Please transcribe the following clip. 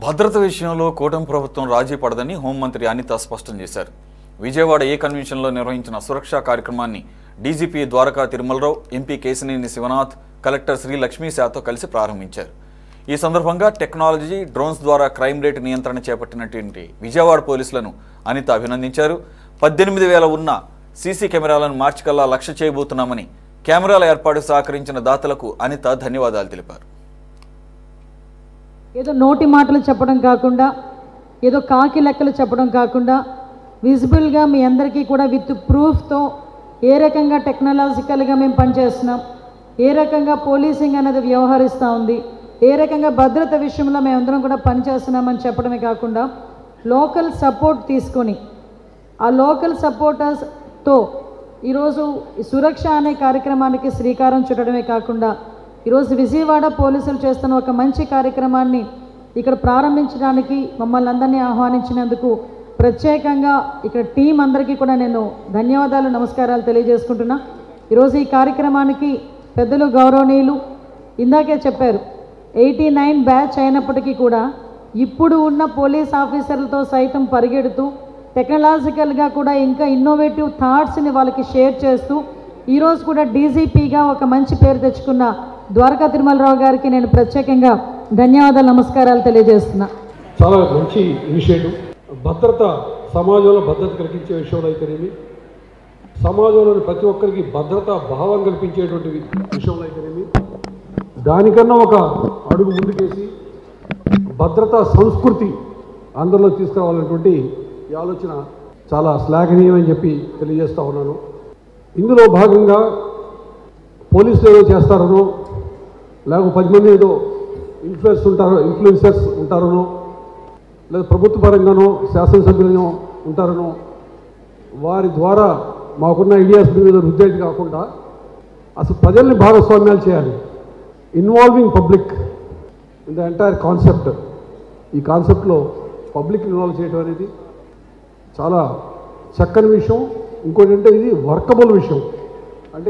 భద్రత విషయంలో కూటమి ప్రభుత్వం రాజీ పడదని హోంమంత్రి అనిత స్పష్టం చేశారు. విజయవాడ ఏ కన్వెన్షన్లో నిర్వహించిన సురక్షా కార్యక్రమాన్ని DGP Dwaraka Tirumala, MP Kesineni Sivanath, collector Sri లక్ష్మీశాతో కలిసి ప్రారంభించారు. ఈ సందర్భంగా టెక్నాలజీ, డ్రోన్స్ ద్వారా క్రైమ్ రేటు నియంత్రణ చేపట్టినటువంటి విజయవాడ పోలీసులను అనిత అభినందించారు. 18,000 ఉన్న సీసీ కెమెరాలను మార్చి కల్లా 1,00,000 చేయబోతున్నామని కెమెరాల ఏర్పాటుకు సహకరించిన దాతలకు అనిత ధన్యవాదాలు తెలిపారు. ఏదో నోటి మాటలు చెప్పడం కాకుండా, ఏదో కాకి లెక్కలు చెప్పడం కాకుండా, విజిబుల్గా మీ అందరికీ కూడా విత్ ప్రూఫ్తో ఏ రకంగా టెక్నాలజికల్గా మేము పనిచేస్తున్నాం, ఏ రకంగా పోలీసింగ్ అనేది వ్యవహరిస్తూ ఉంది, ఏ రకంగా భద్రత విషయంలో మేమందరం కూడా పనిచేస్తున్నామని చెప్పడమే కాకుండా లోకల్ సపోర్ట్ తీసుకొని ఆ లోకల్ సపోర్టర్స్తో ఈరోజు సురక్ష అనే కార్యక్రమానికి శ్రీకారం చుట్టడమే కాకుండా ఈరోజు విజయవాడ పోలీసులు చేస్తున్న ఒక మంచి కార్యక్రమాన్ని ఇక్కడ ప్రారంభించడానికి మమ్మల్ని అందరినీ ఆహ్వానించినందుకు ప్రత్యేకంగా ఇక్కడ టీం అందరికీ కూడా నేను ధన్యవాదాలు, నమస్కారాలు తెలియజేసుకుంటున్నా. ఈరోజు ఈ కార్యక్రమానికి పెద్దలు గౌరవనీయులు ఇందాకే చెప్పారు, 89 బ్యాచ్ అయినప్పటికీ కూడా ఇప్పుడు ఉన్న పోలీస్ ఆఫీసర్లతో సైతం పరిగెడుతూ టెక్నాలజికల్గా కూడా ఇంకా ఇన్నోవేటివ్ థాట్స్ని వాళ్ళకి షేర్ చేస్తూ ఈరోజు కూడా డీజీపీగా ఒక మంచి పేరు తెచ్చుకున్న ద్వారకా తిరుమలరావు గారికి నేను ప్రత్యేకంగా ధన్యవాదాలు, నమస్కారాలు తెలియజేస్తున్నా. చాలా మంచి ఇనిషియేటివ్. భద్రత, సమాజంలో భద్రత కలిగించే విషయంలో అయితేనేమి, సమాజంలోని ప్రతి ఒక్కరికి భద్రతా భావం కల్పించేటువంటి విషయంలో అయితేనేమి, దానికన్నా ఒక అడుగు ముందుకేసి భద్రతా సంస్కృతి అందరిలో తీసుకురావాలనేటువంటి ఈ ఆలోచన చాలా శ్లాఘనీయమని చెప్పి తెలియజేస్తూ ఉన్నాను. ఇందులో భాగంగా పోలీసులు ఏదో చేస్తారనో, లేకపోతే 10 మంది ఏదో ఇన్ఫ్లుయెన్సర్స్ ఉంటారనో, లేదా ప్రభుత్వ పరంగానో శాసనసభ్యులనో ఉంటారనో, వారి ద్వారా మాకున్న ఐడియాస్ మీద రుద్దేది కాకుండా అసలు ప్రజల్ని భాగస్వామ్యాలు చేయాలి. Involving public in the entire concept. ఈ కాన్సెప్ట్లో పబ్లిక్ ఇన్వాల్వ్ చేయడం అనేది చాలా చక్కని విషయం. ఇంకోటి అంటే ఇది వర్కబుల్ విషయం.